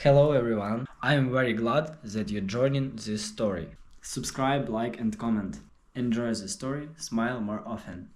Hello everyone, I am very glad that you're joining this story. Subscribe, like and comment. Enjoy the story, smile more often.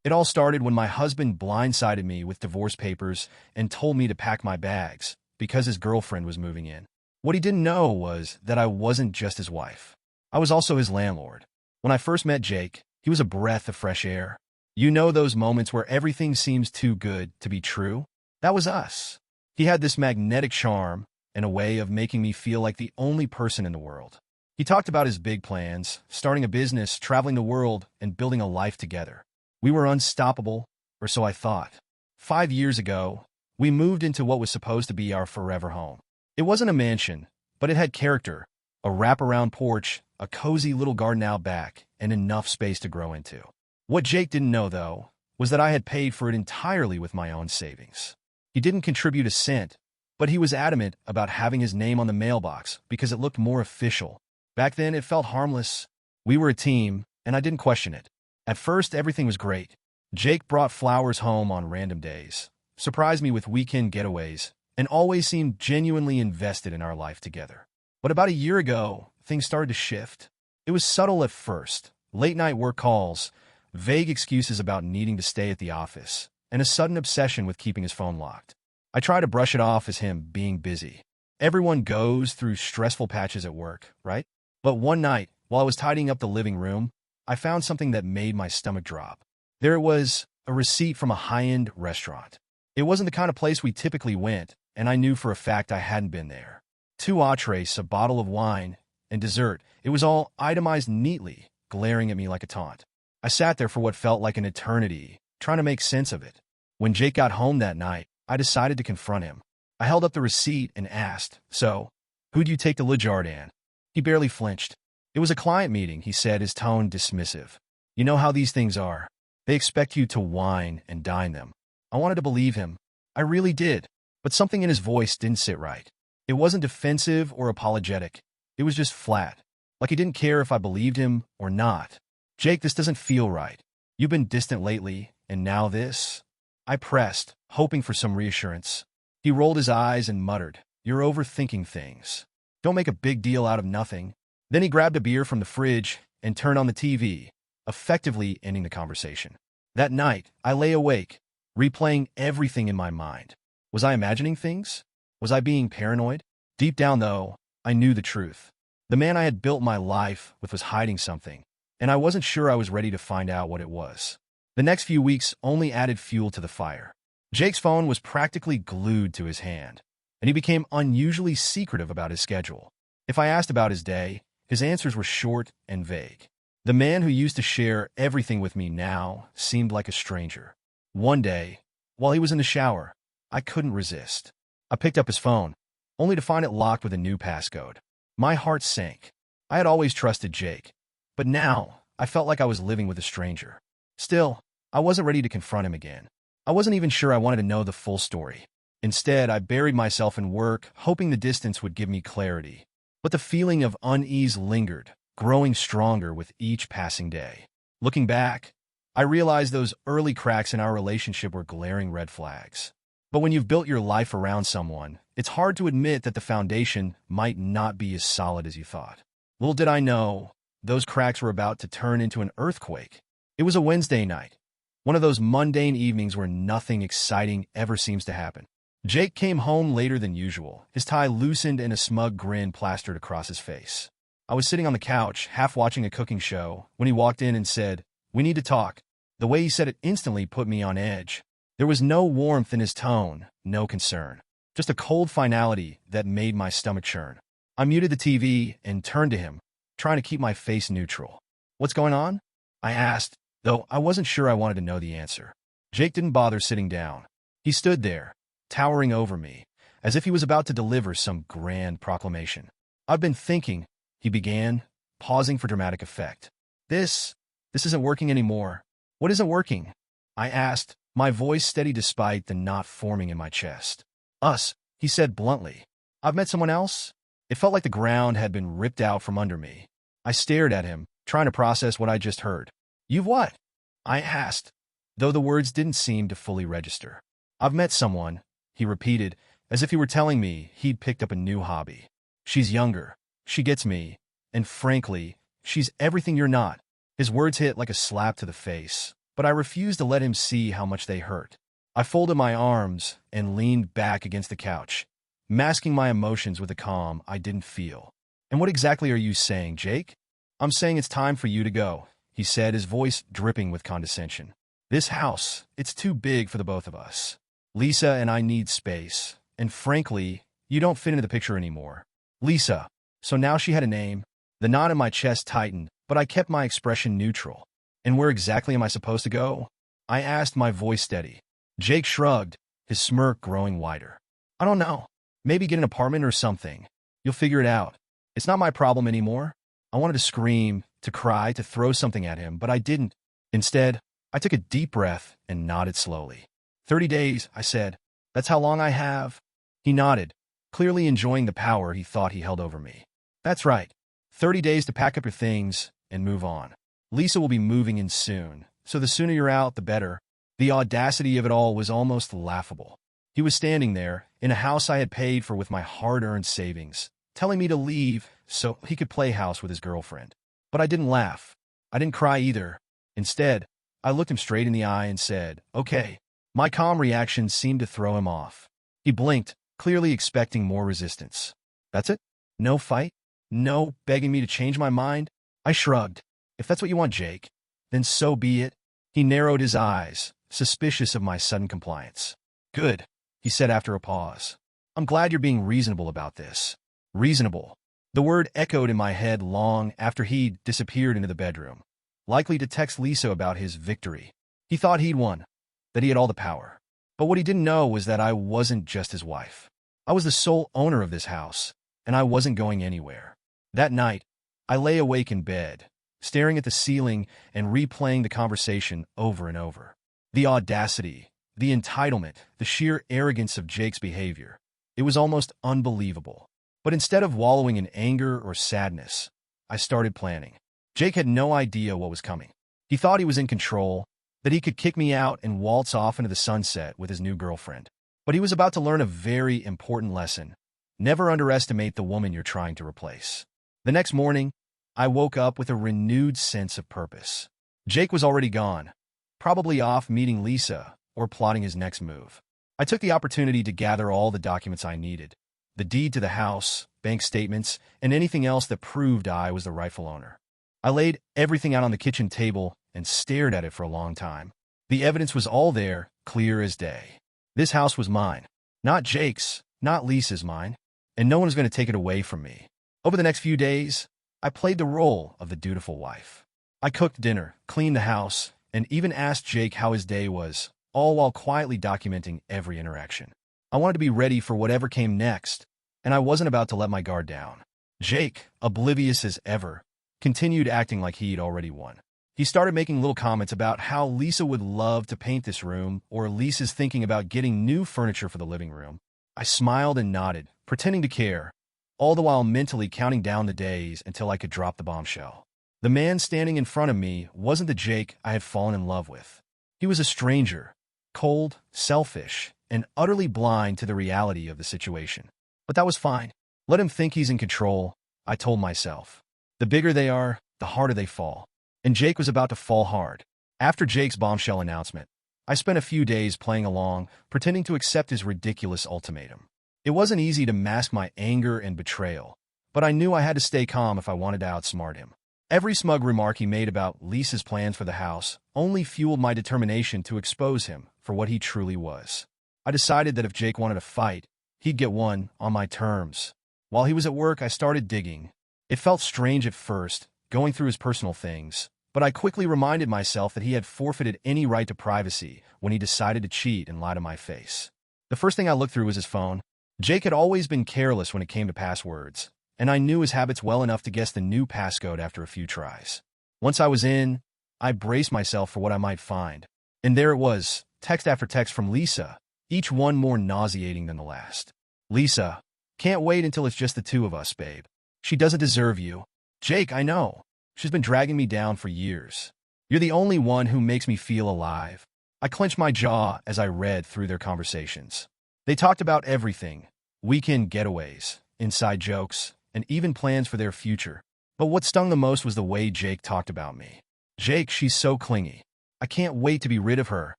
It all started when my husband blindsided me with divorce papers and told me to pack my bags because his girlfriend was moving in. What he didn't know was that I wasn't just his wife. I was also his landlord. When I first met Jake, he was a breath of fresh air. You know those moments where everything seems too good to be true? That was us. He had this magnetic charm and a way of making me feel like the only person in the world. He talked about his big plans, starting a business, traveling the world, and building a life together. We were unstoppable, or so I thought. 5 years ago, we moved into what was supposed to be our forever home. It wasn't a mansion, but it had character, a wraparound porch, a cozy little garden out back, and enough space to grow into. What Jake didn't know, though, was that I had paid for it entirely with my own savings. He didn't contribute a cent, but he was adamant about having his name on the mailbox because it looked more official. Back then, it felt harmless. We were a team, and I didn't question it. At first, everything was great. Jake brought flowers home on random days, surprised me with weekend getaways, and always seemed genuinely invested in our life together. But about a year ago, things started to shift. It was subtle at first, late-night work calls, vague excuses about needing to stay at the office, and a sudden obsession with keeping his phone locked. I try to brush it off as him being busy. Everyone goes through stressful patches at work, right? But one night, while I was tidying up the living room, I found something that made my stomach drop. There it was, a receipt from a high-end restaurant. It wasn't the kind of place we typically went, and I knew for a fact I hadn't been there. 2 entrees, a bottle of wine, and dessert. It was all itemized neatly, glaring at me like a taunt. I sat there for what felt like an eternity, trying to make sense of it. When Jake got home that night, I decided to confront him. I held up the receipt and asked, "So, who'd you take to Le Jardin?" He barely flinched. "It was a client meeting," he said, his tone dismissive. "You know how these things are. They expect you to wine and dine them." I wanted to believe him. I really did. But something in his voice didn't sit right. It wasn't defensive or apologetic. It was just flat. Like he didn't care if I believed him or not. "Jake, this doesn't feel right. You've been distant lately, and now this?" I pressed, hoping for some reassurance. He rolled his eyes and muttered, "You're overthinking things. Don't make a big deal out of nothing." Then he grabbed a beer from the fridge and turned on the TV, effectively ending the conversation. That night, I lay awake, replaying everything in my mind. Was I imagining things? Was I being paranoid? Deep down, though, I knew the truth. The man I had built my life with was hiding something, and I wasn't sure I was ready to find out what it was. The next few weeks only added fuel to the fire. Jake's phone was practically glued to his hand, and he became unusually secretive about his schedule. If I asked about his day, his answers were short and vague. The man who used to share everything with me now seemed like a stranger. One day, while he was in the shower, I couldn't resist. I picked up his phone, only to find it locked with a new passcode. My heart sank. I had always trusted Jake, but now I felt like I was living with a stranger. Still, I wasn't ready to confront him again. I wasn't even sure I wanted to know the full story. Instead, I buried myself in work, hoping the distance would give me clarity. But the feeling of unease lingered, growing stronger with each passing day. Looking back, I realized those early cracks in our relationship were glaring red flags. But when you've built your life around someone, it's hard to admit that the foundation might not be as solid as you thought. Little did I know, those cracks were about to turn into an earthquake. It was a Wednesday night, one of those mundane evenings where nothing exciting ever seems to happen. Jake came home later than usual, his tie loosened and a smug grin plastered across his face. I was sitting on the couch, half watching a cooking show, when he walked in and said, "We need to talk." The way he said it instantly put me on edge. There was no warmth in his tone, no concern, just a cold finality that made my stomach churn. I muted the TV and turned to him, trying to keep my face neutral. "What's going on?" I asked, though I wasn't sure I wanted to know the answer. Jake didn't bother sitting down. He stood there, towering over me, as if he was about to deliver some grand proclamation. "I've been thinking," he began, pausing for dramatic effect. This isn't working anymore." "What isn't working?" I asked, my voice steady despite the knot forming in my chest. "Us," he said bluntly. "I've met someone else?" It felt like the ground had been ripped out from under me. I stared at him, trying to process what I just heard. "You've what?" I asked, though the words didn't seem to fully register. "I've met someone," he repeated, as if he were telling me he'd picked up a new hobby. She's younger. She gets me. And frankly, she's everything you're not. His words hit like a slap to the face, but I refused to let him see how much they hurt. I folded my arms and leaned back against the couch, masking my emotions with a calm I didn't feel. "And what exactly are you saying, Jake?" "I'm saying it's time for you to go," he said, his voice dripping with condescension. "This house, it's too big for the both of us. Lisa and I need space, and frankly, you don't fit into the picture anymore." Lisa. So now she had a name. The knot in my chest tightened, but I kept my expression neutral. "And where exactly am I supposed to go?" I asked, my voice steady. Jake shrugged, his smirk growing wider. "I don't know. Maybe get an apartment or something. You'll figure it out. It's not my problem anymore." I wanted to scream, to cry, to throw something at him, but I didn't. Instead, I took a deep breath and nodded slowly. 30 days, I said. "That's how long I have?" He nodded, clearly enjoying the power he thought he held over me. "That's right. 30 days to pack up your things and move on. Lisa will be moving in soon, so the sooner you're out, the better." The audacity of it all was almost laughable. He was standing there, in a house I had paid for with my hard-earned savings, telling me to leave so he could play house with his girlfriend. But I didn't laugh. I didn't cry either. Instead, I looked him straight in the eye and said, "Okay." My calm reaction seemed to throw him off. He blinked, clearly expecting more resistance. "That's it? No fight? No begging me to change my mind?" I shrugged. "If that's what you want, Jake, then so be it." He narrowed his eyes, suspicious of my sudden compliance. "Good," he said after a pause. "I'm glad you're being reasonable about this." Reasonable. The word echoed in my head long after he'd disappeared into the bedroom, likely to text Lisa about his victory. He thought he'd won, that he had all the power. But what he didn't know was that I wasn't just his wife. I was the sole owner of this house, and I wasn't going anywhere. That night, I lay awake in bed, staring at the ceiling and replaying the conversation over and over. The audacity, the entitlement, the sheer arrogance of Jake's behavior. It was almost unbelievable. But instead of wallowing in anger or sadness, I started planning. Jake had no idea what was coming. He thought he was in control, that he could kick me out and waltz off into the sunset with his new girlfriend. But he was about to learn a very important lesson. Never underestimate the woman you're trying to replace. The next morning, I woke up with a renewed sense of purpose. Jake was already gone, probably off meeting Lisa or plotting his next move. I took the opportunity to gather all the documents I needed. The deed to the house, bank statements, and anything else that proved I was the rightful owner. I laid everything out on the kitchen table and stared at it for a long time. The evidence was all there, clear as day. This house was mine. Not Jake's, not Lisa's, mine. And no one was going to take it away from me. Over the next few days, I played the role of the dutiful wife. I cooked dinner, cleaned the house, and even asked Jake how his day was, all while quietly documenting every interaction. I wanted to be ready for whatever came next, and I wasn't about to let my guard down. Jake, oblivious as ever, continued acting like he'd already won. He started making little comments about how Lisa would love to paint this room, or Lisa's thinking about getting new furniture for the living room. I smiled and nodded, pretending to care, all the while mentally counting down the days until I could drop the bombshell. The man standing in front of me wasn't the Jake I had fallen in love with. He was a stranger, cold, selfish, and utterly blind to the reality of the situation. But that was fine. Let him think he's in control, I told myself. The bigger they are, the harder they fall. And Jake was about to fall hard. After Jake's bombshell announcement, I spent a few days playing along, pretending to accept his ridiculous ultimatum. It wasn't easy to mask my anger and betrayal, but I knew I had to stay calm if I wanted to outsmart him. Every smug remark he made about Lisa's plans for the house only fueled my determination to expose him for what he truly was. I decided that if Jake wanted to fight, he'd get one on my terms. While he was at work, I started digging. It felt strange at first, going through his personal things, but I quickly reminded myself that he had forfeited any right to privacy when he decided to cheat and lie to my face. The first thing I looked through was his phone. Jake had always been careless when it came to passwords, and I knew his habits well enough to guess the new passcode after a few tries. Once I was in, I braced myself for what I might find. And there it was, text after text from Lisa, each one more nauseating than the last. "Lisa, can't wait until it's just the two of us, babe. She doesn't deserve you. Jake, I know. She's been dragging me down for years. You're the only one who makes me feel alive." I clenched my jaw as I read through their conversations. They talked about everything: weekend getaways, inside jokes, and even plans for their future. But what stung the most was the way Jake talked about me. "Jake, she's so clingy. I can't wait to be rid of her.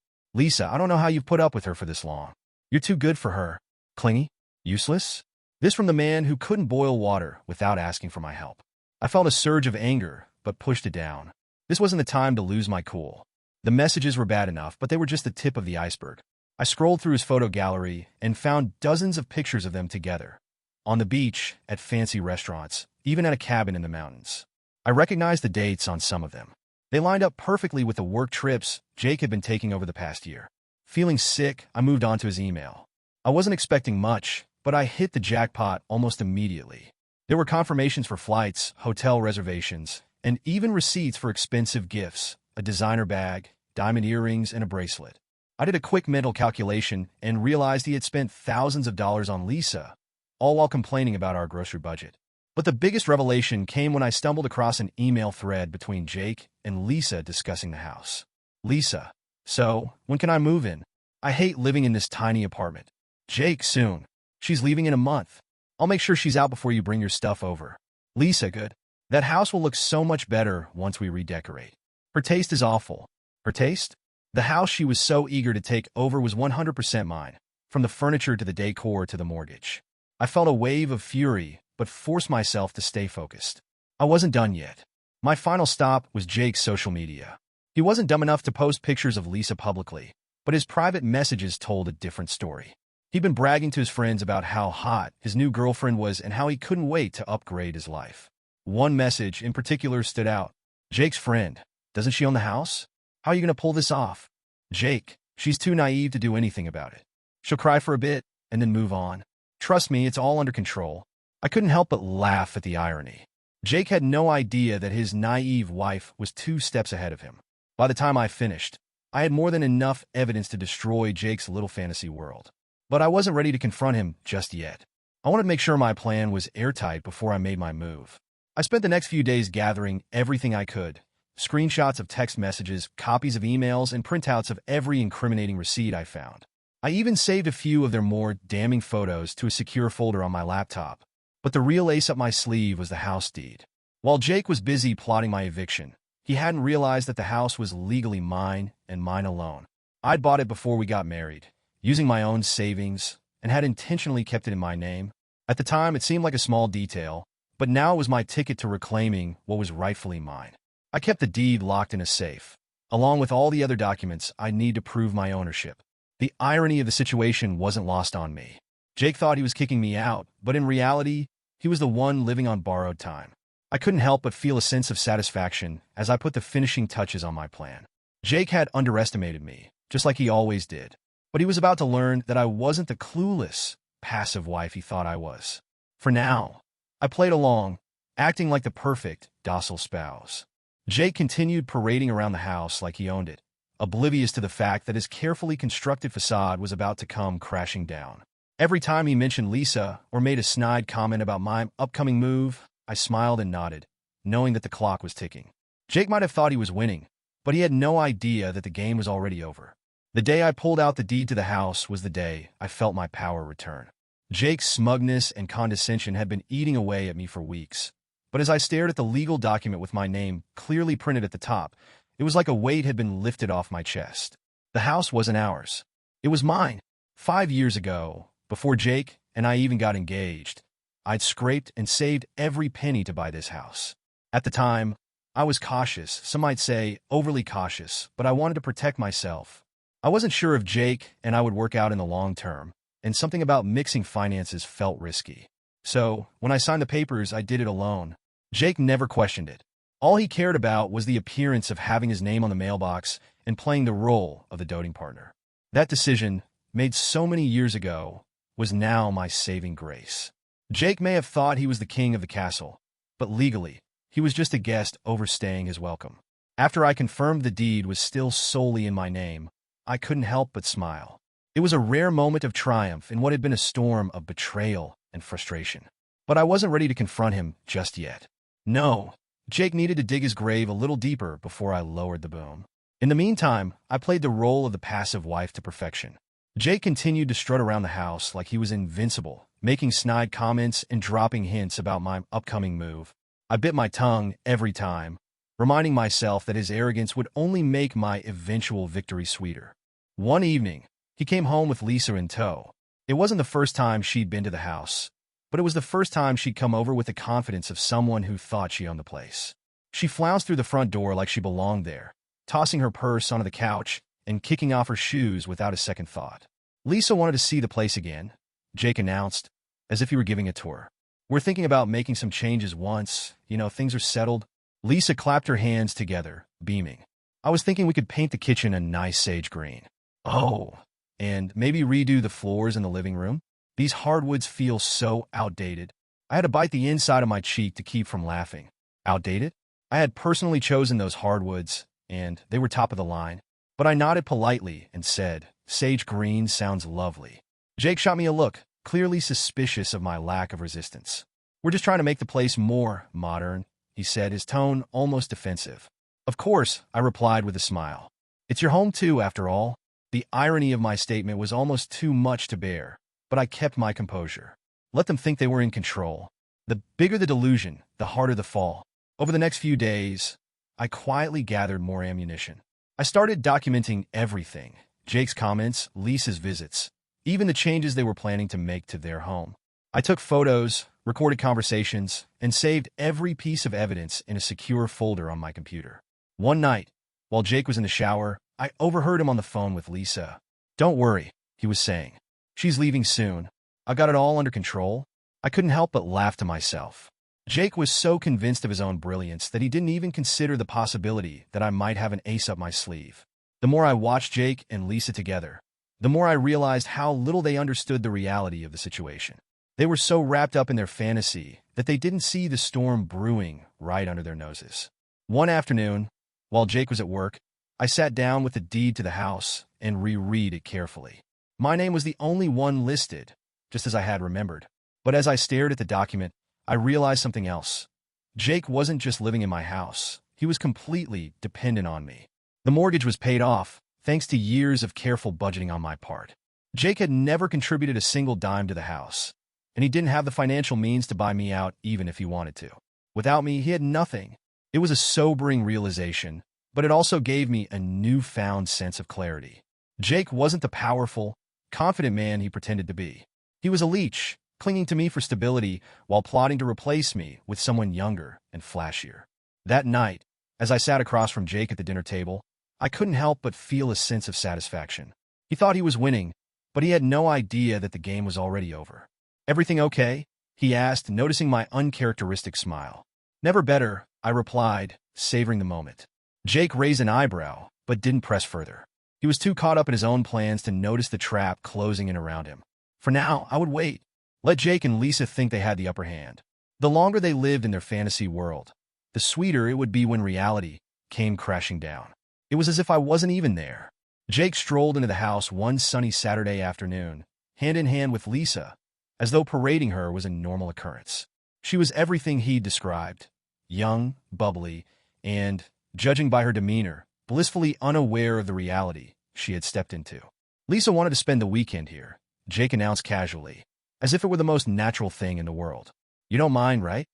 Lisa, I don't know how you've put up with her for this long. You're too good for her. Clingy? Useless?" This from the man who couldn't boil water without asking for my help. I felt a surge of anger, but pushed it down. This wasn't the time to lose my cool. The messages were bad enough, but they were just the tip of the iceberg. I scrolled through his photo gallery and found dozens of pictures of them together. On the beach, at fancy restaurants, even at a cabin in the mountains. I recognized the dates on some of them. They lined up perfectly with the work trips Jake had been taking over the past year. Feeling sick, I moved on to his email. I wasn't expecting much, but I hit the jackpot almost immediately. There were confirmations for flights, hotel reservations, and even receipts for expensive gifts: a designer bag, diamond earrings, and a bracelet. I did a quick mental calculation and realized he had spent thousands of dollars on Lisa, all while complaining about our grocery budget. But the biggest revelation came when I stumbled across an email thread between Jake and Lisa discussing the house. "Lisa, so, when can I move in? I hate living in this tiny apartment." "Jake, soon. She's leaving in a month. I'll make sure she's out before you bring your stuff over." "Lisa, good. That house will look so much better once we redecorate." Her taste is awful. Her taste? The house she was so eager to take over was 100% mine, from the furniture to the decor to the mortgage. I felt a wave of fury, but forced myself to stay focused. I wasn't done yet. My final stop was Jake's social media. He wasn't dumb enough to post pictures of Lisa publicly, but his private messages told a different story. He'd been bragging to his friends about how hot his new girlfriend was and how he couldn't wait to upgrade his life. One message in particular stood out. "Jake's friend. Doesn't she own the house? How are you going to pull this off?" "Jake, she's too naive to do anything about it. She'll cry for a bit and then move on. Trust me, it's all under control." I couldn't help but laugh at the irony. Jake had no idea that his naive wife was 2 steps ahead of him. By the time I finished, I had more than enough evidence to destroy Jake's little fantasy world. But I wasn't ready to confront him just yet. I wanted to make sure my plan was airtight before I made my move. I spent the next few days gathering everything I could: screenshots of text messages, copies of emails, and printouts of every incriminating receipt I found. I even saved a few of their more damning photos to a secure folder on my laptop. But the real ace up my sleeve was the house deed. While Jake was busy plotting my eviction, he hadn't realized that the house was legally mine and mine alone. I'd bought it before we got married, using my own savings, and had intentionally kept it in my name. At the time, it seemed like a small detail, but now it was my ticket to reclaiming what was rightfully mine. I kept the deed locked in a safe, along with all the other documents I'd need to prove my ownership. The irony of the situation wasn't lost on me. Jake thought he was kicking me out, but in reality, he was the one living on borrowed time. I couldn't help but feel a sense of satisfaction as I put the finishing touches on my plan. Jake had underestimated me, just like he always did. But he was about to learn that I wasn't the clueless, passive wife he thought I was. For now, I played along, acting like the perfect, docile spouse. Jake continued parading around the house like he owned it, oblivious to the fact that his carefully constructed facade was about to come crashing down. Every time he mentioned Lisa or made a snide comment about my upcoming move, I smiled and nodded, knowing that the clock was ticking. Jake might have thought he was winning, but he had no idea that the game was already over. The day I pulled out the deed to the house was the day I felt my power return. Jake's smugness and condescension had been eating away at me for weeks, but as I stared at the legal document with my name clearly printed at the top, it was like a weight had been lifted off my chest. The house wasn't ours. It was mine. 5 years ago, before Jake and I even got engaged, I'd scraped and saved every penny to buy this house. At the time, I was cautious, some might say overly cautious, but I wanted to protect myself. I wasn't sure if Jake and I would work out in the long term, and something about mixing finances felt risky. So, when I signed the papers, I did it alone. Jake never questioned it. All he cared about was the appearance of having his name on the mailbox and playing the role of the doting partner. That decision, made so many years ago, was now my saving grace. Jake may have thought he was the king of the castle, but legally, he was just a guest overstaying his welcome. After I confirmed the deed was still solely in my name, I couldn't help but smile. It was a rare moment of triumph in what had been a storm of betrayal and frustration. But I wasn't ready to confront him just yet. No, Jake needed to dig his grave a little deeper before I lowered the boom. In the meantime, I played the role of the passive wife to perfection. Jake continued to strut around the house like he was invincible, making snide comments and dropping hints about my upcoming move. I bit my tongue every time, reminding myself that his arrogance would only make my eventual victory sweeter. One evening, he came home with Lisa in tow. It wasn't the first time she'd been to the house, but it was the first time she'd come over with the confidence of someone who thought she owned the place. She flounced through the front door like she belonged there, tossing her purse onto the couch and kicking off her shoes without a second thought. Lisa wanted to see the place again, Jake announced, as if he were giving a tour. We're thinking about making some changes once, things are settled. Lisa clapped her hands together, beaming. I was thinking we could paint the kitchen a nice sage green. Oh, and maybe redo the floors in the living room? These hardwoods feel so outdated. I had to bite the inside of my cheek to keep from laughing. Outdated? I had personally chosen those hardwoods, and they were top of the line. But I nodded politely and said, "Sage green sounds lovely." Jake shot me a look, clearly suspicious of my lack of resistance. "We're just trying to make the place more modern," he said, his tone almost defensive. "Of course," I replied with a smile. "It's your home too, after all." The irony of my statement was almost too much to bear, but I kept my composure. Let them think they were in control. The bigger the delusion, the harder the fall. Over the next few days, I quietly gathered more ammunition. I started documenting everything: Jake's comments, Lisa's visits, even the changes they were planning to make to their home. I took photos, recorded conversations, and saved every piece of evidence in a secure folder on my computer. One night, while Jake was in the shower, I overheard him on the phone with Lisa. "Don't worry," he was saying. "She's leaving soon. I got it all under control." I couldn't help but laugh to myself. Jake was so convinced of his own brilliance that he didn't even consider the possibility that I might have an ace up my sleeve. The more I watched Jake and Lisa together, the more I realized how little they understood the reality of the situation. They were so wrapped up in their fantasy that they didn't see the storm brewing right under their noses. One afternoon, while Jake was at work, I sat down with the deed to the house and reread it carefully. My name was the only one listed, just as I had remembered. But as I stared at the document, I realized something else. Jake wasn't just living in my house. He was completely dependent on me. The mortgage was paid off, thanks to years of careful budgeting on my part. Jake had never contributed a single dime to the house, and he didn't have the financial means to buy me out even if he wanted to. Without me, he had nothing. It was a sobering realization, but it also gave me a newfound sense of clarity. Jake wasn't the powerful, confident man he pretended to be. He was a leech, clinging to me for stability while plotting to replace me with someone younger and flashier. That night, as I sat across from Jake at the dinner table, I couldn't help but feel a sense of satisfaction. He thought he was winning, but he had no idea that the game was already over. "Everything okay?" he asked, noticing my uncharacteristic smile. "Never better," I replied, savoring the moment. Jake raised an eyebrow, but didn't press further. He was too caught up in his own plans to notice the trap closing in around him. For now, I would wait. Let Jake and Lisa think they had the upper hand. The longer they lived in their fantasy world, the sweeter it would be when reality came crashing down. It was as if I wasn't even there. Jake strolled into the house one sunny Saturday afternoon, hand in hand with Lisa, as though parading her was a normal occurrence. She was everything he'd described: young, bubbly, and, judging by her demeanor, blissfully unaware of the reality she had stepped into. "Lisa wanted to spend the weekend here," Jake announced casually, as if it were the most natural thing in the world. "You don't mind, right?"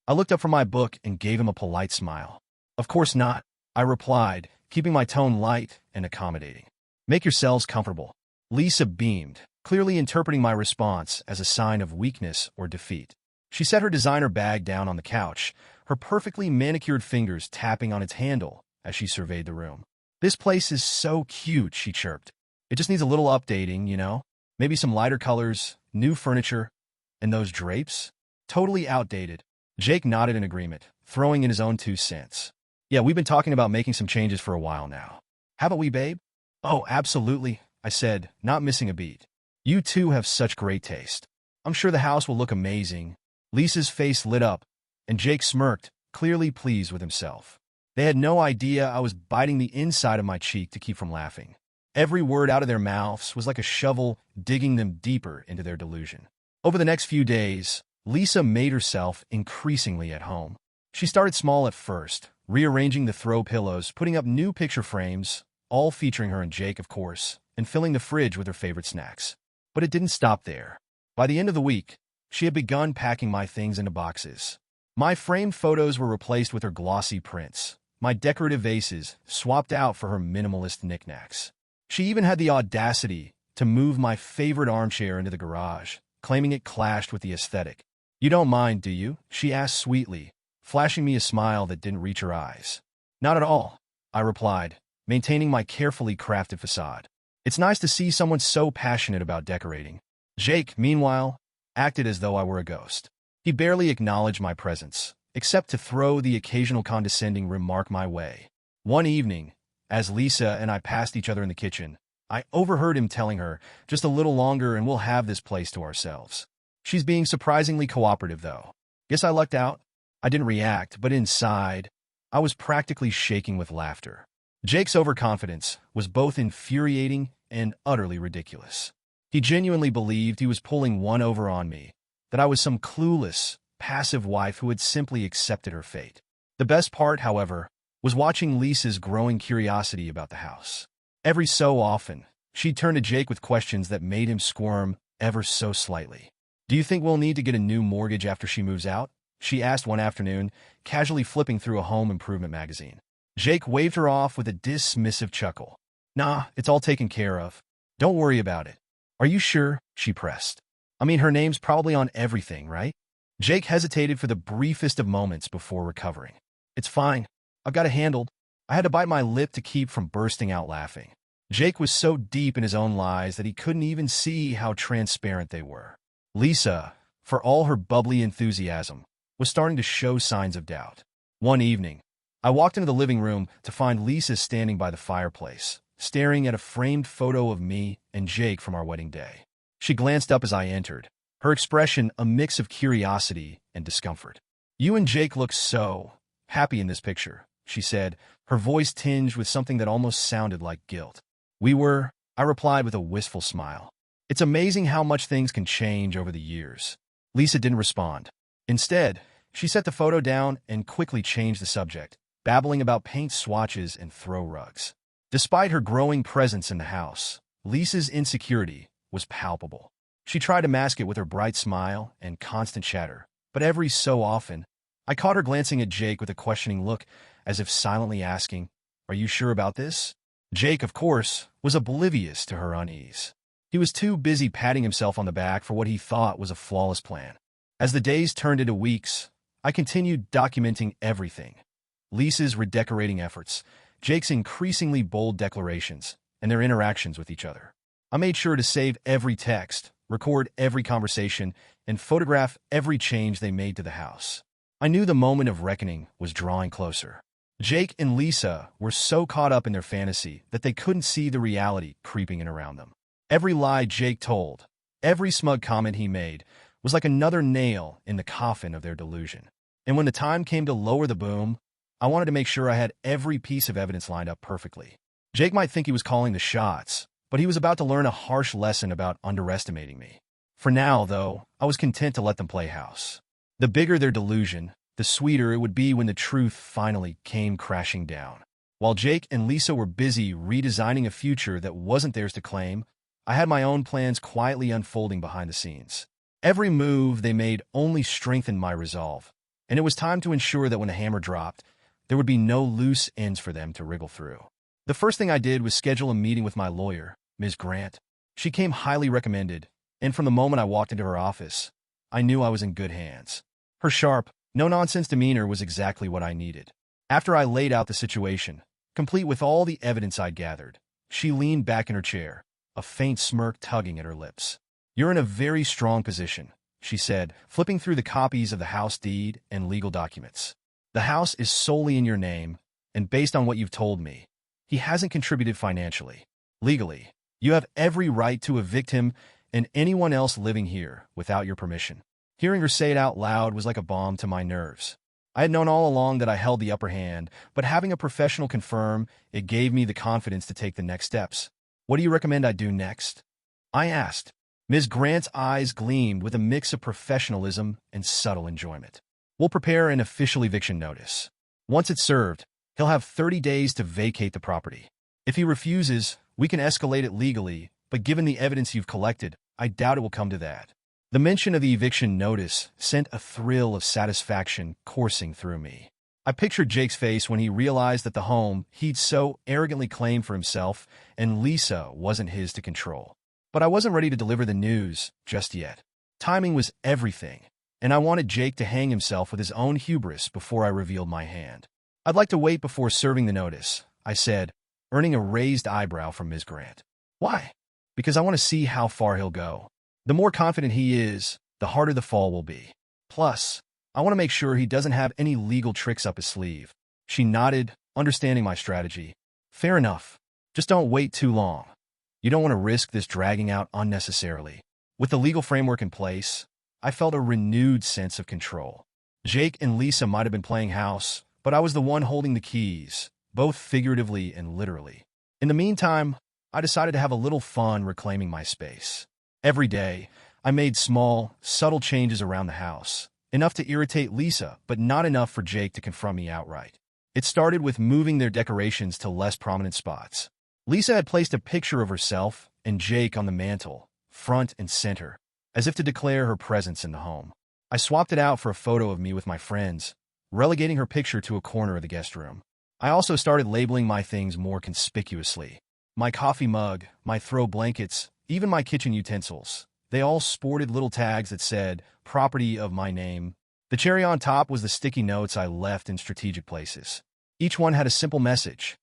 I looked up from my book and gave him a polite smile. "Of course not," I replied, keeping my tone light and accommodating. "Make yourselves comfortable." Lisa beamed, clearly interpreting my response as a sign of weakness or defeat. She set her designer bag down on the couch, her perfectly manicured fingers tapping on its handle as she surveyed the room. "This place is so cute," she chirped. "It just needs a little updating. Maybe some lighter colors, new furniture, and those drapes? Totally outdated." Jake nodded in agreement, throwing in his own 2 cents. "Yeah, we've been talking about making some changes for a while now. Haven't we, babe?" "Oh, absolutely," I said, not missing a beat. "You two have such great taste. I'm sure the house will look amazing." Lisa's face lit up, and Jake smirked, clearly pleased with himself. They had no idea I was biting the inside of my cheek to keep from laughing. Every word out of their mouths was like a shovel digging them deeper into their delusion. Over the next few days, Lisa made herself increasingly at home. She started small at first, rearranging the throw pillows, putting up new picture frames, all featuring her and Jake, of course, and filling the fridge with her favorite snacks. But it didn't stop there. By the end of the week, she had begun packing my things into boxes. My framed photos were replaced with her glossy prints, my decorative vases swapped out for her minimalist knickknacks. She even had the audacity to move my favorite armchair into the garage, claiming it clashed with the aesthetic. "You don't mind, do you?" she asked sweetly, flashing me a smile that didn't reach her eyes. "Not at all," I replied, maintaining my carefully crafted facade. "It's nice to see someone so passionate about decorating." Jake, meanwhile, acted as though I were a ghost. He barely acknowledged my presence, except to throw the occasional condescending remark my way. One evening, as Lisa and I passed each other in the kitchen, I overheard him telling her, "Just a little longer and we'll have this place to ourselves." She's being surprisingly cooperative, though. Guess I lucked out. I didn't react, but inside, I was practically shaking with laughter. Jake's overconfidence was both infuriating and utterly ridiculous. He genuinely believed he was pulling one over on me, that I was some clueless, passive wife who had simply accepted her fate. The best part, however, was watching Lisa's growing curiosity about the house. Every so often, she'd turn to Jake with questions that made him squirm ever so slightly. "Do you think we'll need to get a new mortgage after she moves out?" she asked one afternoon, casually flipping through a home improvement magazine. Jake waved her off with a dismissive chuckle. "Nah, it's all taken care of. Don't worry about it." "Are you sure?" she pressed. "I mean, her name's probably on everything, right?" Jake hesitated for the briefest of moments before recovering. "It's fine. I've got it handled." I had to bite my lip to keep from bursting out laughing. Jake was so deep in his own lies that he couldn't even see how transparent they were. Lisa, for all her bubbly enthusiasm, was starting to show signs of doubt. One evening, I walked into the living room to find Lisa standing by the fireplace, staring at a framed photo of me and Jake from our wedding day. She glanced up as I entered, her expression a mix of curiosity and discomfort. "You and Jake look so happy in this picture," she said, her voice tinged with something that almost sounded like guilt. "We were," I replied with a wistful smile. "It's amazing how much things can change over the years." Lisa didn't respond. Instead, she set the photo down and quickly changed the subject, babbling about paint swatches and throw rugs. Despite her growing presence in the house, Lisa's insecurity was palpable. She tried to mask it with her bright smile and constant chatter, but every so often, I caught her glancing at Jake with a questioning look, as if silently asking, "Are you sure about this?" Jake, of course, was oblivious to her unease. He was too busy patting himself on the back for what he thought was a flawless plan. As the days turned into weeks, I continued documenting everything. Lisa's redecorating efforts, Jake's increasingly bold declarations, and their interactions with each other. I made sure to save every text, record every conversation, and photograph every change they made to the house. I knew the moment of reckoning was drawing closer. Jake and Lisa were so caught up in their fantasy that they couldn't see the reality creeping in around them. Every lie Jake told, every smug comment he made, was like another nail in the coffin of their delusion. And when the time came to lower the boom, I wanted to make sure I had every piece of evidence lined up perfectly. Jake might think he was calling the shots, but he was about to learn a harsh lesson about underestimating me. For now, though, I was content to let them play house. The bigger their delusion, the sweeter it would be when the truth finally came crashing down. While Jake and Lisa were busy redesigning a future that wasn't theirs to claim, I had my own plans quietly unfolding behind the scenes. Every move they made only strengthened my resolve, and it was time to ensure that when the hammer dropped, there would be no loose ends for them to wriggle through. The first thing I did was schedule a meeting with my lawyer, Ms. Grant. She came highly recommended, and from the moment I walked into her office, I knew I was in good hands. Her sharp, no-nonsense demeanor was exactly what I needed. After I laid out the situation, complete with all the evidence I'd gathered, she leaned back in her chair, a faint smirk tugging at her lips. "You're in a very strong position," she said, flipping through the copies of the house deed and legal documents. "The house is solely in your name, and based on what you've told me, he hasn't contributed financially. Legally, you have every right to evict him and anyone else living here without your permission." Hearing her say it out loud was like a balm to my nerves. I had known all along that I held the upper hand, but having a professional confirm it gave me the confidence to take the next steps. "What do you recommend I do next?" I asked. Ms. Grant's eyes gleamed with a mix of professionalism and subtle enjoyment. "We'll prepare an official eviction notice. Once it's served, he'll have 30 days to vacate the property. If he refuses, We can escalate it legally, but given the evidence you've collected, I doubt it will come to that. The mention of the eviction notice sent a thrill of satisfaction coursing through me. I pictured Jake's face when he realized that the home he'd so arrogantly claimed for himself and Lisa wasn't his to control. But I wasn't ready to deliver the news just yet. Timing was everything, and I wanted Jake to hang himself with his own hubris before I revealed my hand. I'd like to wait before serving the notice, I said, earning a raised eyebrow from Ms. Grant. Why? Because I want to see how far he'll go. The more confident he is, the harder the fall will be. Plus, I want to make sure he doesn't have any legal tricks up his sleeve. She nodded, understanding my strategy. Fair enough. Just don't wait too long. You don't want to risk this dragging out unnecessarily. With the legal framework in place, I felt a renewed sense of control. Jake and Lisa might have been playing house, but I was the one holding the keys, both figuratively and literally. In the meantime, I decided to have a little fun reclaiming my space. Every day, I made small, subtle changes around the house, enough to irritate Lisa, but not enough for Jake to confront me outright. It started with moving their decorations to less prominent spots. Lisa had placed a picture of herself and Jake on the mantel, front and center, as if to declare her presence in the home. I swapped it out for a photo of me with my friends, relegating her picture to a corner of the guest room. I also started labeling my things more conspicuously. My coffee mug, my throw blankets, even my kitchen utensils. They all sported little tags that said, "Property of my name." The cherry on top was the sticky notes I left in strategic places. Each one had a simple message: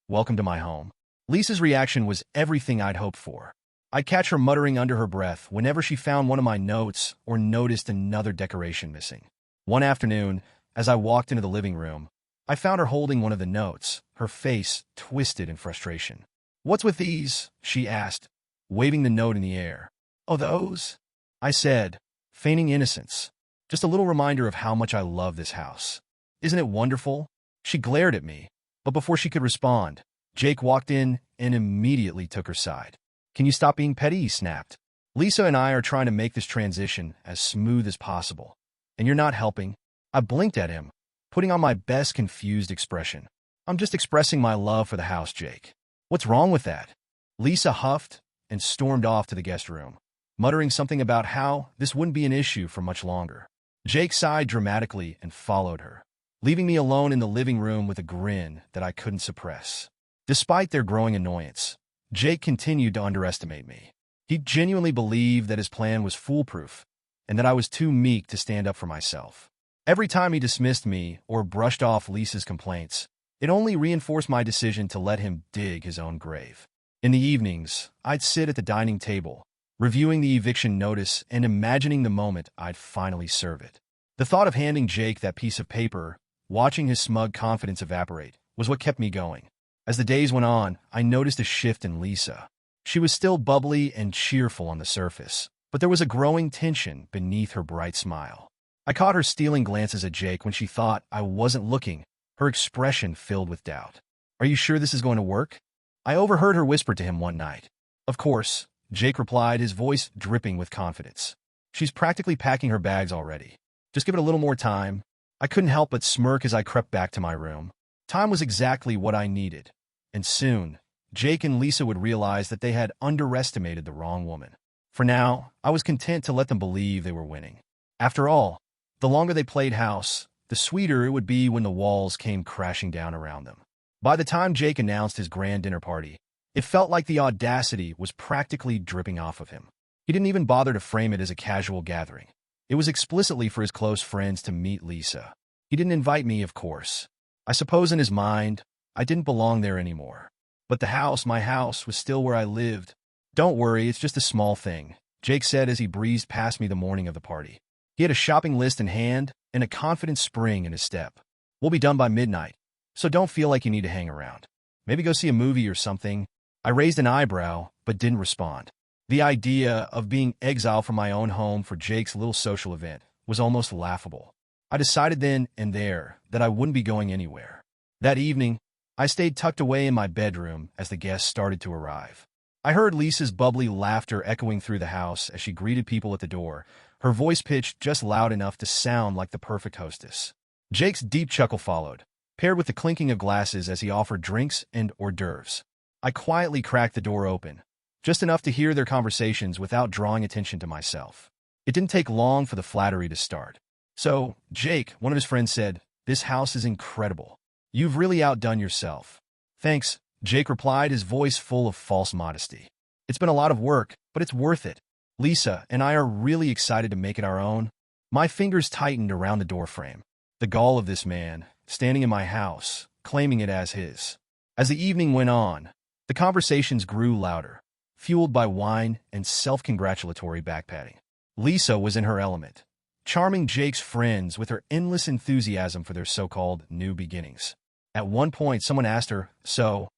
"Welcome to my home." Lisa's reaction was everything I'd hoped for. I'd catch her muttering under her breath whenever she found one of my notes or noticed another decoration missing. One afternoon, as I walked into the living room, I found her holding one of the notes, her face twisted in frustration. "What's with these?" she asked, waving the note in the air. "Oh, those?" I said, feigning innocence. "Just a little reminder of how much I love this house. Isn't it wonderful?" She glared at me, but before she could respond, Jake walked in and immediately took her side. "Can you stop being petty?" he snapped. "Lisa and I are trying to make this transition as smooth as possible, and you're not helping." I blinked at him, putting on my best confused expression. "I'm just expressing my love for the house, Jake. What's wrong with that?" Lisa huffed and stormed off to the guest room, muttering something about how this wouldn't be an issue for much longer. Jake sighed dramatically and followed her, leaving me alone in the living room with a grin that I couldn't suppress. Despite their growing annoyance, Jake continued to underestimate me. He genuinely believed that his plan was foolproof and that I was too meek to stand up for myself. Every time he dismissed me or brushed off Lisa's complaints, it only reinforced my decision to let him dig his own grave. In the evenings, I'd sit at the dining table, reviewing the eviction notice and imagining the moment I'd finally serve it. The thought of handing Jake that piece of paper, watching his smug confidence evaporate, was what kept me going. As the days went on, I noticed a shift in Lisa. She was still bubbly and cheerful on the surface, but there was a growing tension beneath her bright smile. I caught her stealing glances at Jake when she thought I wasn't looking, her expression filled with doubt. "Are you sure this is going to work?" I overheard her whisper to him one night. "Of course," Jake replied, his voice dripping with confidence. "She's practically packing her bags already. Just give it a little more time." I couldn't help but smirk as I crept back to my room. Time was exactly what I needed, and soon, Jake and Lisa would realize that they had underestimated the wrong woman. For now, I was content to let them believe they were winning. After all, the longer they played house, the sweeter it would be when the walls came crashing down around them. By the time Jake announced his grand dinner party, it felt like the audacity was practically dripping off of him. He didn't even bother to frame it as a casual gathering. It was explicitly for his close friends to meet Lisa. He didn't invite me, of course. I suppose in his mind, I didn't belong there anymore. But the house, my house, was still where I lived. "Don't worry, it's just a small thing," Jake said as he breezed past me the morning of the party. He had a shopping list in hand and a confident spring in his step. "We'll be done by midnight, so don't feel like you need to hang around. Maybe go see a movie or something." I raised an eyebrow, but didn't respond. The idea of being exiled from my own home for Jake's little social event was almost laughable. I decided then and there that I wouldn't be going anywhere. That evening, I stayed tucked away in my bedroom as the guests started to arrive. I heard Lisa's bubbly laughter echoing through the house as she greeted people at the door, her voice pitched just loud enough to sound like the perfect hostess. Jake's deep chuckle followed, paired with the clinking of glasses as he offered drinks and hors d'oeuvres. I quietly cracked the door open, just enough to hear their conversations without drawing attention to myself. It didn't take long for the flattery to start. "So, Jake," one of his friends said, "this house is incredible. You've really outdone yourself." "Thanks," Jake replied, his voice full of false modesty. "It's been a lot of work, but it's worth it. Lisa and I are really excited to make it our own." My fingers tightened around the doorframe. The gall of this man, standing in my house, claiming it as his. As the evening went on, the conversations grew louder, fueled by wine and self-congratulatory backpatting. Lisa was in her element, charming Jake's friends with her endless enthusiasm for their so-called new beginnings. At one point, someone asked her, "So,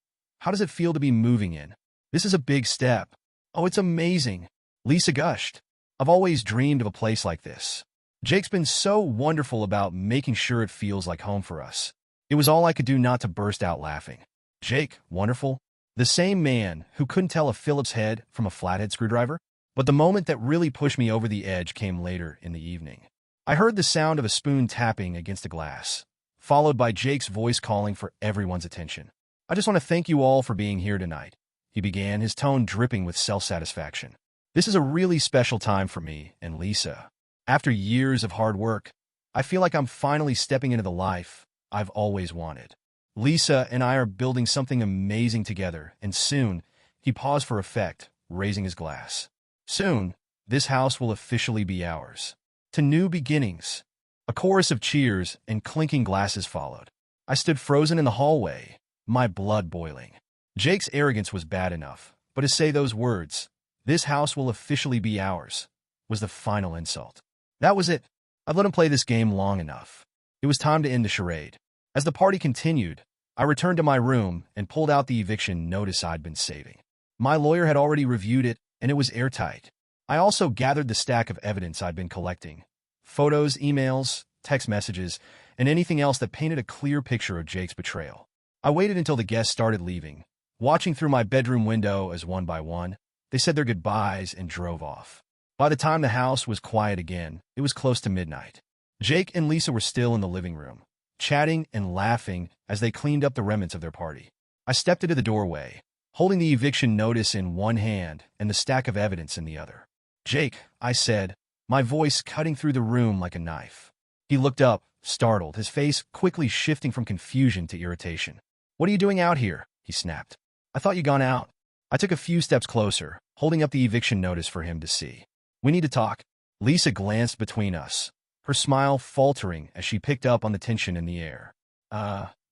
how does it feel to be moving in? This is a big step." "Oh, it's amazing," Lisa gushed. "I've always dreamed of a place like this. Jake's been so wonderful about making sure it feels like home for us." It was all I could do not to burst out laughing. Jake, wonderful? The same man who couldn't tell a Phillips head from a flathead screwdriver? But the moment that really pushed me over the edge came later in the evening. I heard the sound of a spoon tapping against a glass, followed by Jake's voice calling for everyone's attention. "I just want to thank you all for being here tonight," he began, his tone dripping with self-satisfaction. "This is a really special time for me and Lisa. After years of hard work, I feel like I'm finally stepping into the life I've always wanted. Lisa and I are building something amazing together, and soon," he paused for effect, raising his glass. "Soon, this house will officially be ours. To new beginnings." A chorus of cheers and clinking glasses followed. I stood frozen in the hallway, my blood boiling. Jake's arrogance was bad enough, but to say those words, "This house will officially be ours," was the final insult. That was it. I've let him play this game long enough. It was time to end the charade. As the party continued, I returned to my room and pulled out the eviction notice I'd been saving. My lawyer had already reviewed it, and it was airtight. I also gathered the stack of evidence I'd been collecting: photos, emails, text messages, and anything else that painted a clear picture of Jake's betrayal. I waited until the guests started leaving, watching through my bedroom window as one by one, they said their goodbyes and drove off. By the time the house was quiet again, it was close to midnight. Jake and Lisa were still in the living room, chatting and laughing as they cleaned up the remnants of their party. I stepped into the doorway, holding the eviction notice in one hand and the stack of evidence in the other. "Jake," I said, my voice cutting through the room like a knife. He looked up, startled, his face quickly shifting from confusion to irritation. "What are you doing out here?" he snapped. "I thought you'd gone out." I took a few steps closer, holding up the eviction notice for him to see. "We need to talk." Lisa glanced between us, her smile faltering as she picked up on the tension in the air.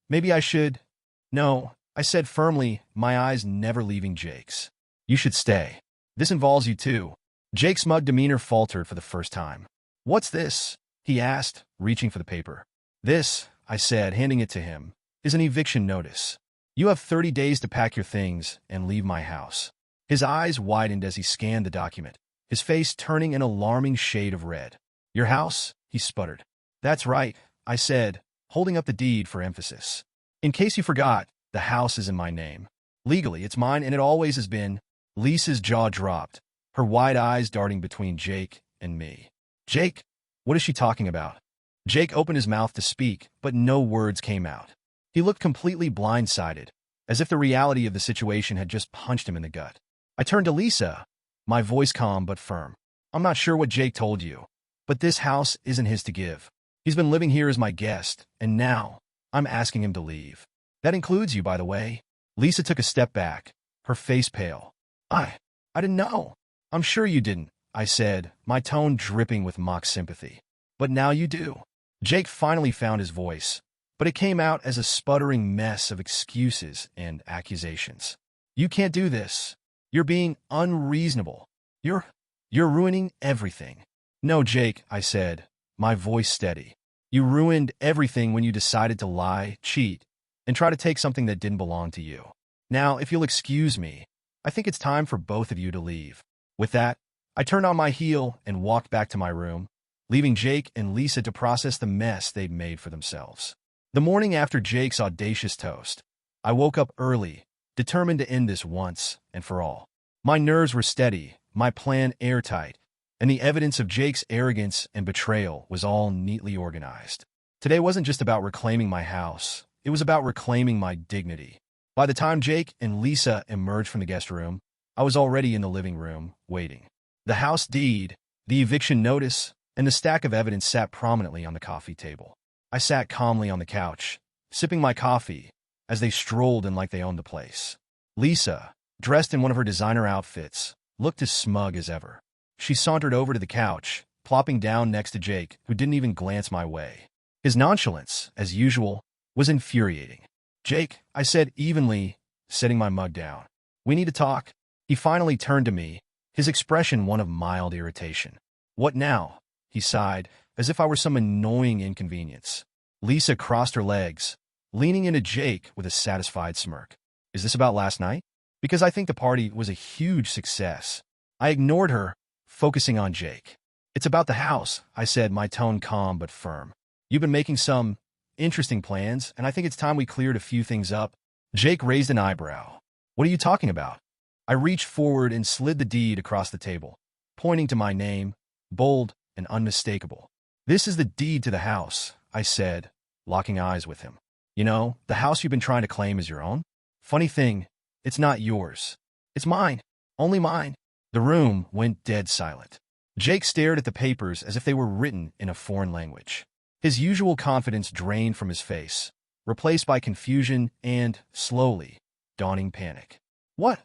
Maybe I should—" "No," I said firmly, my eyes never leaving Jake's. "You should stay. This involves you too." Jake's smug demeanor faltered for the first time. "What's this?" he asked, reaching for the paper. "This," I said, handing it to him, "is an eviction notice. You have 30 days to pack your things and leave my house." His eyes widened as he scanned the document, his face turning an alarming shade of red. "Your house?" he sputtered. "That's right," I said, holding up the deed for emphasis. "In case you forgot, the house is in my name. Legally, it's mine, and it always has been." Lisa's jaw dropped, her wide eyes darting between Jake and me. "Jake? What is she talking about?" Jake opened his mouth to speak, but no words came out. He looked completely blindsided, as if the reality of the situation had just punched him in the gut. I turned to Lisa, my voice calm but firm. "I'm not sure what Jake told you, but this house isn't his to give. He's been living here as my guest, and now I'm asking him to leave. That includes you, by the way." Lisa took a step back, her face pale. I didn't know." "I'm sure you didn't," I said, my tone dripping with mock sympathy. "But now you do." Jake finally found his voice, but it came out as a sputtering mess of excuses and accusations. "You can't do this. You're being unreasonable. You're ruining everything." "No, Jake," I said, my voice steady. "You ruined everything when you decided to lie, cheat, and try to take something that didn't belong to you. Now, if you'll excuse me, I think it's time for both of you to leave." With that, I turned on my heel and walked back to my room, leaving Jake and Lisa to process the mess they'd made for themselves. The morning after Jake's audacious toast, I woke up early, determined to end this once and for all. My nerves were steady, my plan airtight, and the evidence of Jake's arrogance and betrayal was all neatly organized. Today wasn't just about reclaiming my house, it was about reclaiming my dignity. By the time Jake and Lisa emerged from the guest room, I was already in the living room, waiting. The house deed, the eviction notice, and the stack of evidence sat prominently on the coffee table. I sat calmly on the couch, sipping my coffee, as they strolled in like they owned the place. Lisa, dressed in one of her designer outfits, looked as smug as ever. She sauntered over to the couch, plopping down next to Jake, who didn't even glance my way. His nonchalance, as usual, was infuriating. "Jake," I said evenly, setting my mug down. "We need to talk." He finally turned to me, his expression one of mild irritation. "What now?" he sighed, as if I were some annoying inconvenience. Lisa crossed her legs, leaning into Jake with a satisfied smirk. "Is this about last night?" "Because I think the party was a huge success." I ignored her, focusing on Jake. "It's about the house," I said, my tone calm but firm. "You've been making some interesting plans, and I think it's time we cleared a few things up." Jake raised an eyebrow. "What are you talking about?" I reached forward and slid the deed across the table, pointing to my name, bold and unmistakable. "This is the deed to the house," I said, locking eyes with him. "You know, the house you've been trying to claim is your own? Funny thing, it's not yours. It's mine. Only mine." The room went dead silent. Jake stared at the papers as if they were written in a foreign language. His usual confidence drained from his face, replaced by confusion and, slowly, dawning panic. What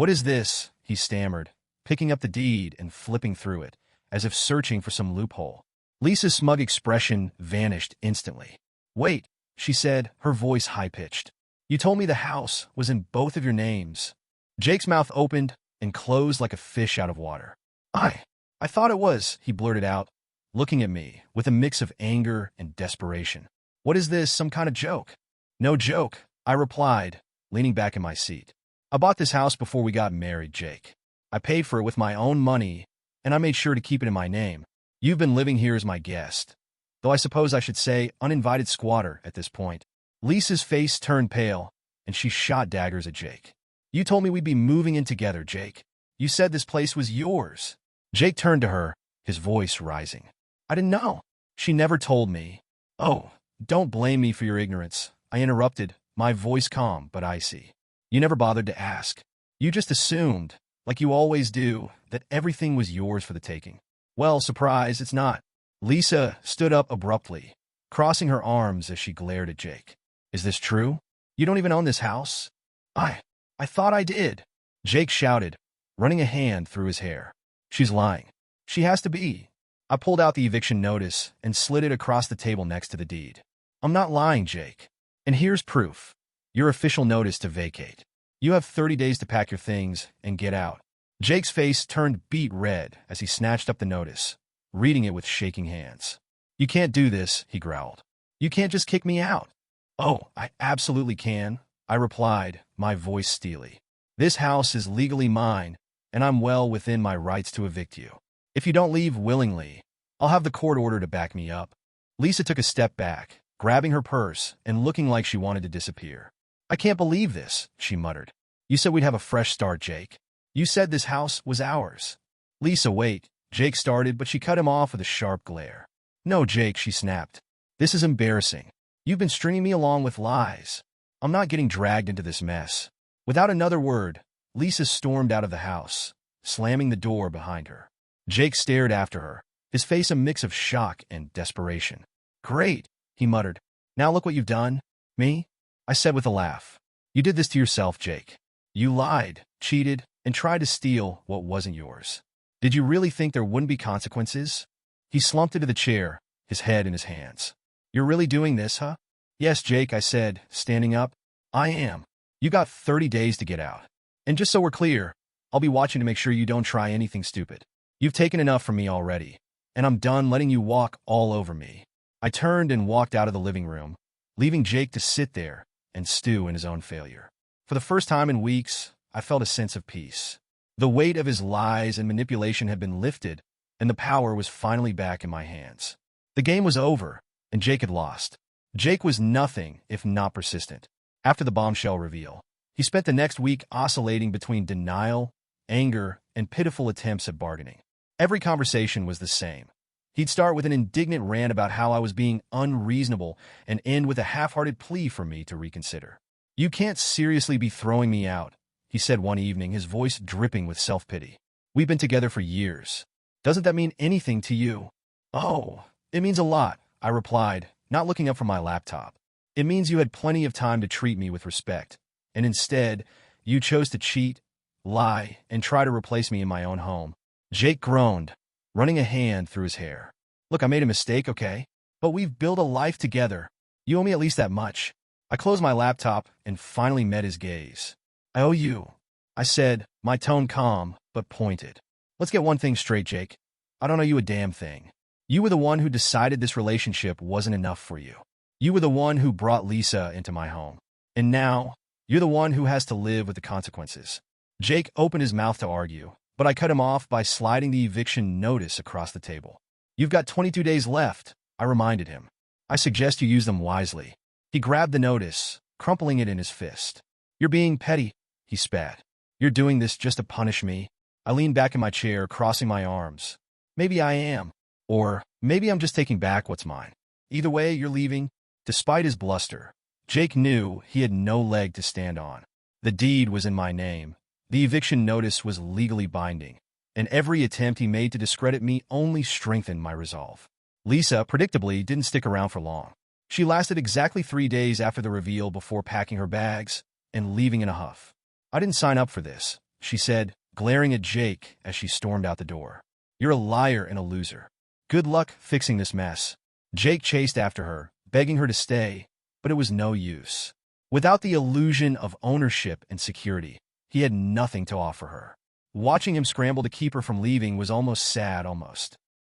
is this?" he stammered, picking up the deed and flipping through it, as if searching for some loophole. Lisa's smug expression vanished instantly. "Wait," she said, her voice high-pitched. "You told me the house was in both of your names." Jake's mouth opened and closed like a fish out of water. I thought it was," he blurted out, looking at me with a mix of anger and desperation. "What is this, some kind of joke?" "No joke," I replied, leaning back in my seat. "I bought this house before we got married, Jake. I paid for it with my own money, and I made sure to keep it in my name. You've been living here as my guest, though I suppose I should say uninvited squatter at this point." Lisa's face turned pale, and she shot daggers at Jake. "You told me we'd be moving in together, Jake. You said this place was yours." Jake turned to her, his voice rising. "I didn't know. She never told me." "Oh, don't blame me for your ignorance," I interrupted, my voice calm but icy. "You never bothered to ask. You just assumed, like you always do, that everything was yours for the taking. Well, surprise, it's not." Lisa stood up abruptly, crossing her arms as she glared at Jake. "Is this true? You don't even own this house?" I thought I did," Jake shouted, running a hand through his hair. "She's lying. She has to be." I pulled out the eviction notice and slid it across the table next to the deed. "I'm not lying, Jake. And here's proof. Your official notice to vacate. You have 30 days to pack your things and get out." Jake's face turned beet red as he snatched up the notice, reading it with shaking hands. "You can't do this," he growled. "You can't just kick me out." "Oh, I absolutely can," I replied, my voice steely. "This house is legally mine, and I'm well within my rights to evict you. If you don't leave willingly, I'll have the court order to back me up." Lisa took a step back, grabbing her purse and looking like she wanted to disappear. "I can't believe this," she muttered. "You said we'd have a fresh start, Jake. You said this house was ours." "Lisa, wait," Jake started, but she cut him off with a sharp glare. "No, Jake," she snapped. "This is embarrassing. You've been stringing me along with lies. I'm not getting dragged into this mess." Without another word, Lisa stormed out of the house, slamming the door behind her. Jake stared after her, his face a mix of shock and desperation. "Great," he muttered. "Now look what you've done." "Me?" I said with a laugh. "You did this to yourself, Jake. You lied, cheated, and tried to steal what wasn't yours. Did you really think there wouldn't be consequences?" He slumped into the chair, his head in his hands. "You're really doing this, huh?" "Yes, Jake," I said, standing up. "I am. You got 30 days to get out. And just so we're clear, I'll be watching to make sure you don't try anything stupid. You've taken enough from me already, and I'm done letting you walk all over me." I turned and walked out of the living room, leaving Jake to sit there and stew in his own failure. For the first time in weeks, I felt a sense of peace. The weight of his lies and manipulation had been lifted, and the power was finally back in my hands. The game was over, and Jake had lost. Jake was nothing if not persistent. After the bombshell reveal, he spent the next week oscillating between denial, anger, and pitiful attempts at bargaining. Every conversation was the same. He'd start with an indignant rant about how I was being unreasonable and end with a half-hearted plea for me to reconsider. "You can't seriously be throwing me out," he said one evening, his voice dripping with self-pity. "We've been together for years. Doesn't that mean anything to you?" "Oh, it means a lot," I replied, not looking up from my laptop. "It means you had plenty of time to treat me with respect, and instead, you chose to cheat, lie, and try to replace me in my own home." Jake groaned, running a hand through his hair. "Look, I made a mistake, okay? But we've built a life together. You owe me at least that much." I closed my laptop and finally met his gaze. "I owe you," I said, my tone calm but pointed. "Let's get one thing straight, Jake. I don't owe you a damn thing. You were the one who decided this relationship wasn't enough for you. You were the one who brought Lisa into my home. And now, you're the one who has to live with the consequences." Jake opened his mouth to argue, but I cut him off by sliding the eviction notice across the table. "You've got 22 days left," I reminded him. "I suggest you use them wisely." He grabbed the notice, crumpling it in his fist. "You're being petty," he spat. "You're doing this just to punish me." I leaned back in my chair, crossing my arms. "Maybe I am. Or maybe I'm just taking back what's mine. Either way, you're leaving." Despite his bluster, Jake knew he had no leg to stand on. The deed was in my name. The eviction notice was legally binding, and every attempt he made to discredit me only strengthened my resolve. Lisa, predictably, didn't stick around for long. She lasted exactly 3 days after the reveal before packing her bags and leaving in a huff. "I didn't sign up for this," she said, glaring at Jake as she stormed out the door. "You're a liar and a loser. Good luck fixing this mess." Jake chased after her, begging her to stay, but it was no use. Without the illusion of ownership and security, he had nothing to offer her. Watching him scramble to keep her from leaving was almost sad.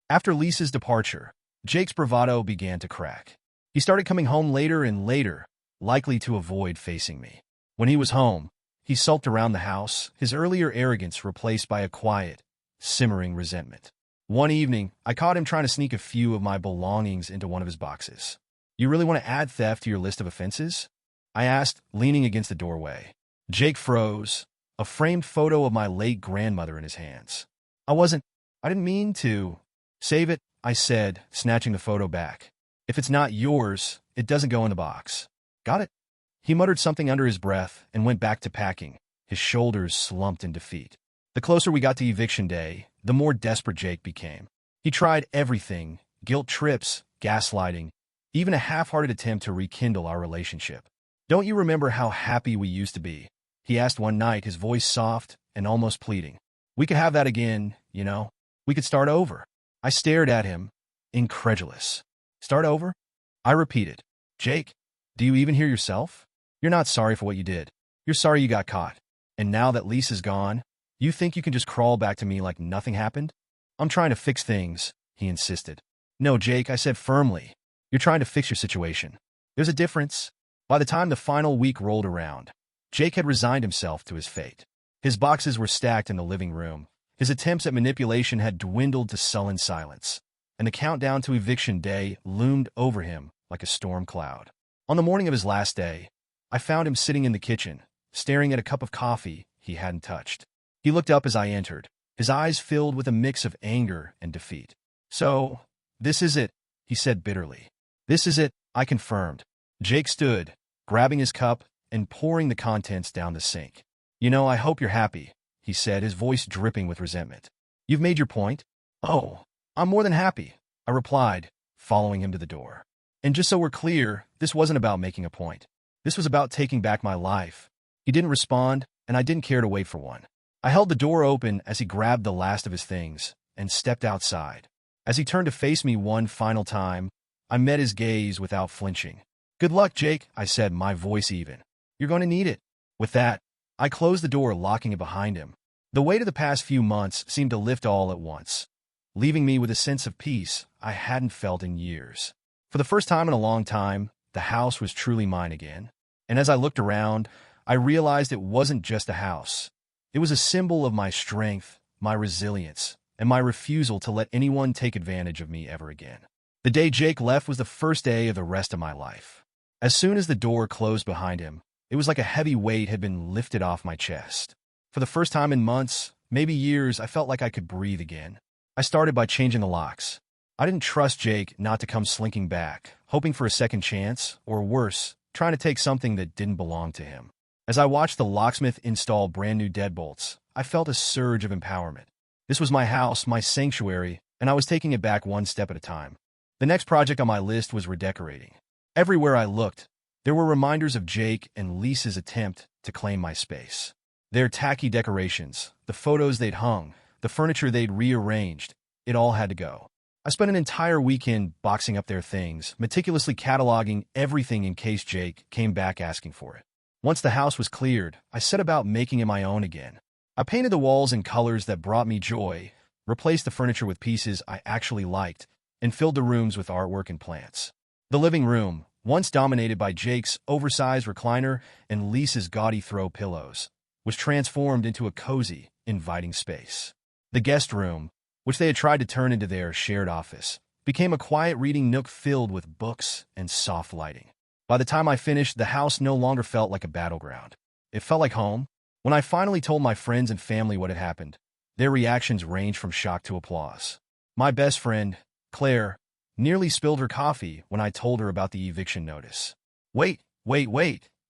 After Lisa's departure, Jake's bravado began to crack. He started coming home later and later, likely to avoid facing me. When he was home, he sulked around the house, his earlier arrogance replaced by a quiet, simmering resentment. One evening, I caught him trying to sneak a few of my belongings into one of his boxes. "You really want to add theft to your list of offenses?" I asked, leaning against the doorway. Jake froze, a framed photo of my late grandmother in his hands. I didn't mean to." "Save it," I said, snatching the photo back. "If it's not yours, it doesn't go in the box." "Got it?" He muttered something under his breath and went back to packing, his shoulders slumped in defeat. The closer we got to eviction day, the more desperate Jake became. He tried everything: guilt trips, gaslighting, even a half-hearted attempt to rekindle our relationship. "Don't you remember how happy we used to be?" he asked one night, his voice soft and almost pleading. "We could have that again, you know? We could start over." I stared at him, incredulous. "Start over?" I repeated. "Jake, do you even hear yourself? You're not sorry for what you did. You're sorry you got caught. And now that Lisa's gone, you think you can just crawl back to me like nothing happened?" "I'm trying to fix things," he insisted. "No, Jake," I said firmly. "You're trying to fix your situation. There's a difference." By the time the final week rolled around, Jake had resigned himself to his fate. His boxes were stacked in the living room. His attempts at manipulation had dwindled to sullen silence, and the countdown to eviction day loomed over him like a storm cloud. On the morning of his last day, I found him sitting in the kitchen, staring at a cup of coffee he hadn't touched. He looked up as I entered, his eyes filled with a mix of anger and defeat. "So, this is it," he said bitterly. "This is it," I confirmed. Jake stood, grabbing his cup and pouring the contents down the sink. "You know, I hope you're happy," he said, his voice dripping with resentment. "You've made your point?" "Oh, I'm more than happy," I replied, following him to the door. And just so we're clear, this wasn't about making a point. This was about taking back my life. He didn't respond, and I didn't care to wait for one. I held the door open as he grabbed the last of his things and stepped outside. As he turned to face me one final time, I met his gaze without flinching. "Good luck, Jake," I said, my voice even. "You're going to need it." With that, I closed the door, locking it behind him. The weight of the past few months seemed to lift all at once, leaving me with a sense of peace I hadn't felt in years. For the first time in a long time, the house was truly mine again. And as I looked around, I realized it wasn't just a house. It was a symbol of my strength, my resilience, and my refusal to let anyone take advantage of me ever again. The day Jake left was the first day of the rest of my life. As soon as the door closed behind him, it was like a heavy weight had been lifted off my chest. For the first time in months, maybe years, I felt like I could breathe again. I started by changing the locks. I didn't trust Jake not to come slinking back, hoping for a second chance, or worse, trying to take something that didn't belong to him. As I watched the locksmith install brand new deadbolts, I felt a surge of empowerment. This was my house, my sanctuary, and I was taking it back one step at a time. The next project on my list was redecorating. Everywhere I looked, there were reminders of Jake and Lisa's attempt to claim my space. Their tacky decorations, the photos they'd hung, the furniture they'd rearranged, it all had to go. I spent an entire weekend boxing up their things, meticulously cataloging everything in case Jake came back asking for it. Once the house was cleared, I set about making it my own again. I painted the walls in colors that brought me joy, replaced the furniture with pieces I actually liked, and filled the rooms with artwork and plants. The living room, once dominated by Jake's oversized recliner and Lisa's gaudy throw pillows, was transformed into a cozy, inviting space. The guest room, which they had tried to turn into their shared office, became a quiet reading nook filled with books and soft lighting. By the time I finished, the house no longer felt like a battleground. It felt like home. When I finally told my friends and family what had happened, their reactions ranged from shock to applause. My best friend, Claire, nearly spilled her coffee when I told her about the eviction notice. Wait,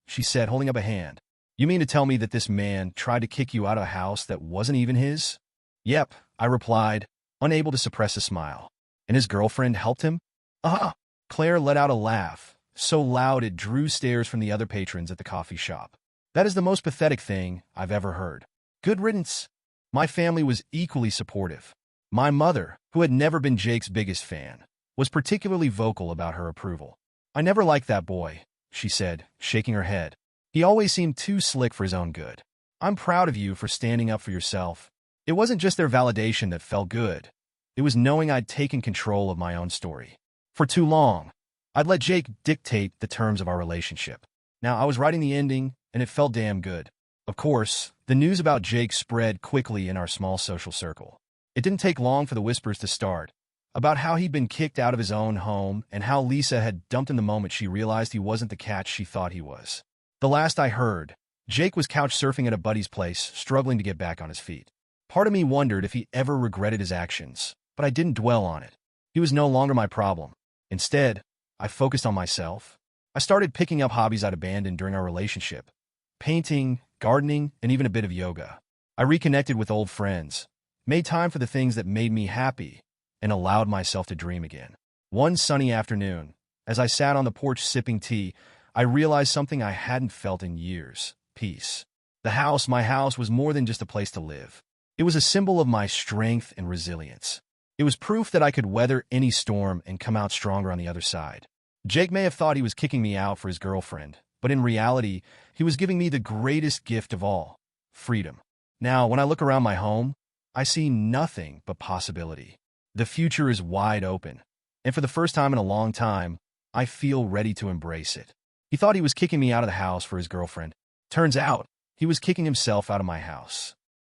she said, holding up a hand. You mean to tell me that this man tried to kick you out of a house that wasn't even his? Yep, I replied, unable to suppress a smile. And his girlfriend helped him? Ah! Claire let out a laugh, so loud it drew stares from the other patrons at the coffee shop. That is the most pathetic thing I've ever heard. Good riddance. My family was equally supportive. My mother, who had never been Jake's biggest fan, was particularly vocal about her approval. I never liked that boy, she said, shaking her head. He always seemed too slick for his own good. I'm proud of you for standing up for yourself. It wasn't just their validation that felt good. It was knowing I'd taken control of my own story. For too long, I'd let Jake dictate the terms of our relationship. Now I was writing the ending, and it felt damn good. Of course, the news about Jake spread quickly in our small social circle. It didn't take long for the whispers to start, about how he'd been kicked out of his own home and how Lisa had dumped him the moment she realized he wasn't the catch she thought he was. The last I heard, Jake was couch surfing at a buddy's place, struggling to get back on his feet. Part of me wondered if he ever regretted his actions, but I didn't dwell on it. He was no longer my problem. Instead, I focused on myself. I started picking up hobbies I'd abandoned during our relationship. Painting, gardening, and even a bit of yoga. I reconnected with old friends, made time for the things that made me happy, and allowed myself to dream again. One sunny afternoon, as I sat on the porch sipping tea, I realized something I hadn't felt in years: peace. My house, was more than just a place to live. It was a symbol of my strength and resilience. It was proof that I could weather any storm and come out stronger on the other side. Jake may have thought he was kicking me out for his girlfriend, but in reality, he was giving me the greatest gift of all: freedom. Now, when I look around my home, I see nothing but possibility. The future is wide open, and for the first time in a long time, I feel ready to embrace it. He thought he was kicking me out of the house for his girlfriend. Turns out, he was kicking himself out of my house.